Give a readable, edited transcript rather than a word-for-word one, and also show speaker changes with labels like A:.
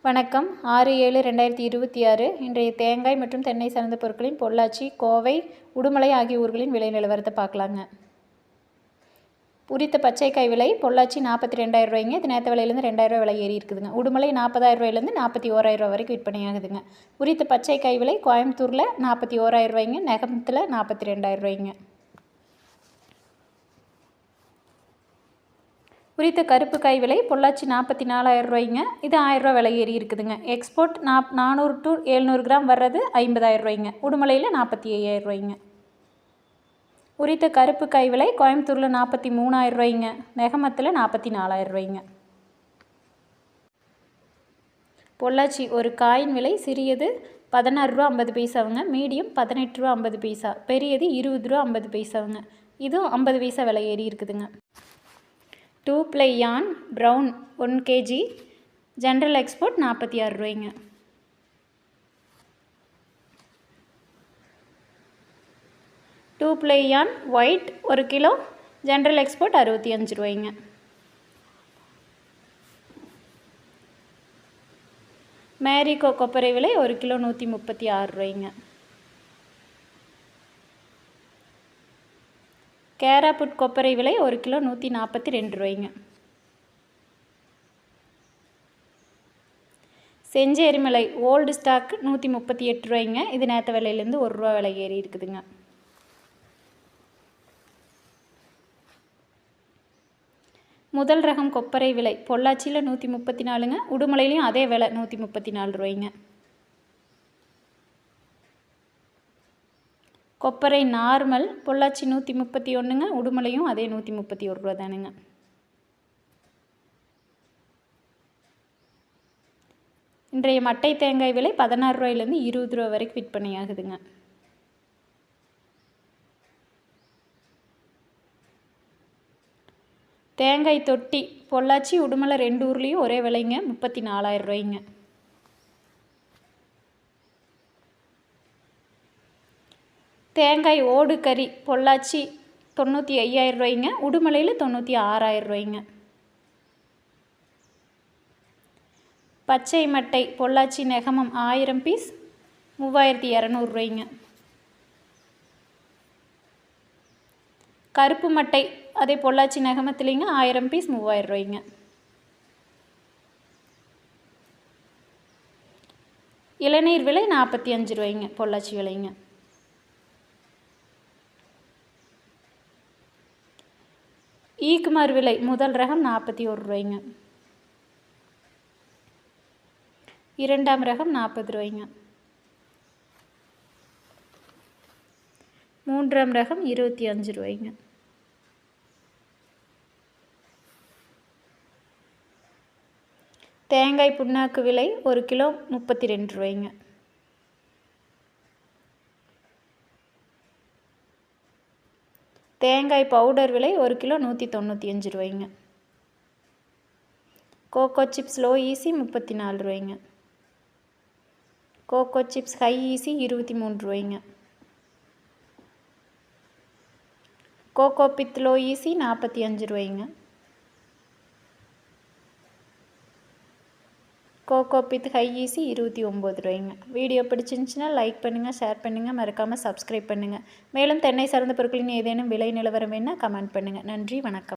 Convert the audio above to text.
A: வணக்கம். 6/7/2026 இன்றைய தேங்காய் மற்றும் தென்னை சார்ந்த பொருட்களின் பொள்ளாச்சி, கோவை, உடுமலை ஆகிய ஊர்களின் விலை நிலவரத்தை பார்க்கலாங்க. உரித்த பச்சைக்காய் விலை பொள்ளாச்சி 42,000 ரூபாய்ங்க. இது நேற்று விலையிலேருந்து 2,000 ரூபாய் விலை ஏறி இருக்குதுங்க. உடுமலை 40,000 ரூபாயிலேருந்து 41,000 ரூபாய் வரைக்கும் விற்பனையாகுதுங்க. உரித்த பச்சைக்காய் விலை கோயம்புத்தூரில் 41,000 ரூபாய்ங்க. நெகமத்தில் 42,000 ரூபாய்ங்க. உரித்த கருப்பு காய் விலை பொள்ளாச்சி 44,000 ரூபாய்ங்க. இது 1000 ரூபா விலை ஏறி இருக்குதுங்க. எக்ஸ்போர்ட் 400 to 700 கிராம் வர்றது 50,000 ரூபாய்ங்க. உடுமலையில் 45,000 ரூபாய்ங்க. உரித்த கருப்பு காய் விலை கோயம்புத்தூரில் 43,000 ரூபாய்ங்க. நெகமத்தில் 44,000 ரூபாய்ங்க. பொள்ளாச்சி ஒரு காயின் விலை சிறியது 16 ரூபா 50 பைசாவுங்க. மீடியம் 18 ரூபா 50 பைசா. பெரியது 20 ரூபா 50 பைசாவுங்க. இதுவும் 50 பைசா விலை ஏறி இருக்குதுங்க. 2 ply yarn brown 1 kg general export 46 ரூபாய்ங்க. டூ ply yarn ஒயிட் 1 கிலோ ஜென்ரல் எக்ஸ்போர்ட் 65 ரூபாய்ங்க. மேரிகோ கொப்பரை விலை 1 கிலோ 136 ரூபாய்ங்க. கேராப்புட் கொப்பரை விலை 1 கிலோ 142 ரூபாய்ங்க. செஞ்சு எரிமலை ஓல்டு ஸ்டாக் 138 ரூபாய்ங்க. இது நேற்று விலையிலேருந்து 1 ரூபா விலை ஏறி இருக்குதுங்க. முதல் ரகம் கொப்பரை விலை பொள்ளாச்சியில் 134ங்க. உடுமலையிலையும் அதே விலை 134 ரூபாய்ங்க. கொப்பரை நார்மல் பொள்ளாச்சி 131ங்க. உடுமலையும் அதே 131 ரூபா தானுங்க. இன்றைய மட்டை தேங்காய் விலை 16 ரூபாயிலேருந்து 20 ரூபா வரைக்கும் விற்பனையாகுதுங்க. தேங்காய் தொட்டி பொள்ளாச்சி, உடுமலை 2 ஊர்லேயும் ஒரே விலைங்க 34,000 ரூபாய்ங்க. தேங்காய் ஓடு கறி பொள்ளாச்சி 95,000 ரூபாய்ங்க. உடுமலையில் 96,000 ரூபாய்ங்க. பச்சை மட்டை பொள்ளாச்சி நெகமம் 1000 பீஸ் 3,200 ரூபாய்ங்க. கருப்பு மட்டை அதே பொள்ளாச்சி நெகமத்துலேங்க 1000 பீஸ் 3,000 ரூபாய்ங்க. இளநீர் விலை 45 ரூபாய்ங்க. பொள்ளாச்சி விலைங்க. ஈக்குமார் விலை முதல் ரகம் 41 ரூபாய்ங்க. இரண்டாம் ரகம் 40 ரூபாய்ங்க. மூன்றாம் ரகம் 25 ரூபாய்ங்க. தேங்காய் புண்ணாக்கு விலை 1 கிலோ 32 ரூபாய்ங்க. தேங்காய் பவுடர் விலை 1 கிலோ 195 ரூபாய்ங்க. கோகோ சிப்ஸ் லோ ஈசி 34 ரூபாய்ங்க. கோகோ சிப்ஸ் ஹை ஈசி 23 ரூபாய்ங்க. கோகோ பித் லோ ஈசி 45 ரூபாய்ங்க. கோகோ பித் ஹை ஈசி 29 ரூபாய்ங்க. வீடியோ பிடிச்சிருந்துச்சுன்னா லைக் பண்ணுங்கள், ஷேர் பண்ணுங்கள், மறக்காமல் சப்ஸ்கிரைப் பண்ணுங்கள். மேலும் தென்னை சார்ந்த பொருட்களின் ஏதேனும் விலை நிலவரம் வேணால் கமெண்ட் பண்ணுங்கள். நன்றி, வணக்கம்.